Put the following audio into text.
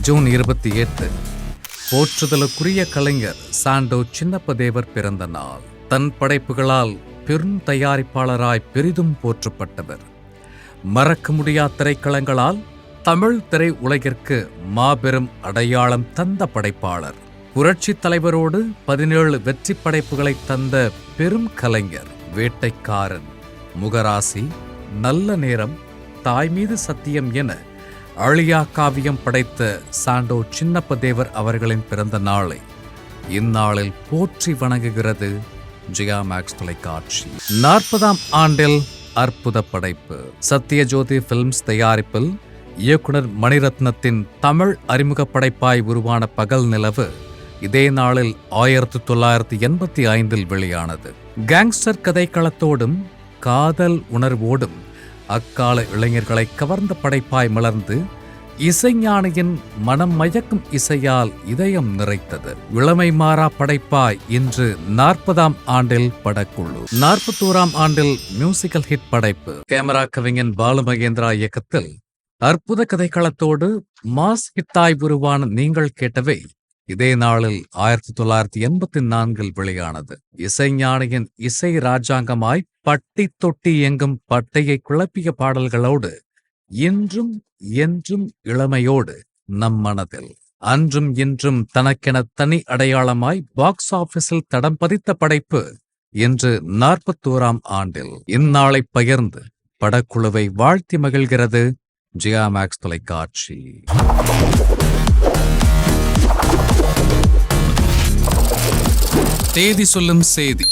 June 28 போற்றுதலுக்குரிய கலைஞர் சாண்டோ சின்னப்பதேவர் பிறந்த நாள். தன் படைப்புகளால் பெரும் தயாரிப்பாளராய் பெரிதும் போற்றப்பட்டவர். மறக்க முடியாத திரைக்களங்களால் தமிழ் திரை உலகிற்கு மாபெரும் அடையாளம் தந்த படைப்பாளர். புரட்சித் தலைவரோடு 17 வெற்றி படைப்புகளை தந்த பெரும் கலைஞர். வேட்டைக்காரன், முகராசி, நல்ல நேரம், தாய் மீது சத்தியம் என அழியா காவியம் படைத்த சாண்டோ சின்னப்பதேவர் அவர்களின் பிறந்த நாளை இந்நாளில் போற்றி வணங்குகிறது ஜெயா மேக்ஸ் தொலைக்காட்சி. 40ஆம் ஆண்டில் அற்புத படைப்பு. சத்யஜோதி பிலிம்ஸ் தயாரிப்பில் இயக்குனர் மணிரத்னத்தின் தமிழ் அறிமுக படைப்பாய் உருவான பகல் நிலவு இதே நாளில் 1985 வெளியானது. கேங்ஸ்டர் கதைக்களத்தோடும் காதல் உணர்வோடும் அக்கால இளைஞர்களை கவர்ந்த படைப்பாய் மலர்ந்து இசைஞானியின் மனம் மயக்கும் இசையால் இதயம் நிறைத்தது. இளமை மாறா படைப்பாய் இன்று 40ஆம் ஆண்டில் படக்குழு. 41ஆம் ஆண்டில் மியூசிக்கல் ஹிட் படைப்பு. கேமரா கவிஞன் பாலு மகேந்திரா இயக்கத்தில் அற்புத கதைக்களத்தோடு மாஸ் ஹிட்டாய் உருவான நீங்கள் கேட்டவை இதே நாளில் 1984 வெளியானது. இசைஞானியின் இசை ராஜாங்கமாய் பட்டி தொட்டி எங்கும் பட்டையை குழப்பிய பாடல்களோடு இன்றும் என்றும் இளமையோடு நம் மனதில் அன்றும் இன்றும் தனக்கென தனி அடையாளமாய் பாக்ஸ் ஆபீஸில் தடம் பதித்த படைப்பு இன்று 41ஆம் ஆண்டில் இந்நாளை பகிர்ந்து படக்குழுவை வாழ்த்தி மகிழ்கிறது ஜெயா மேக்ஸ் தொலைக்காட்சி. தேதி சொல்லும் செய்தி.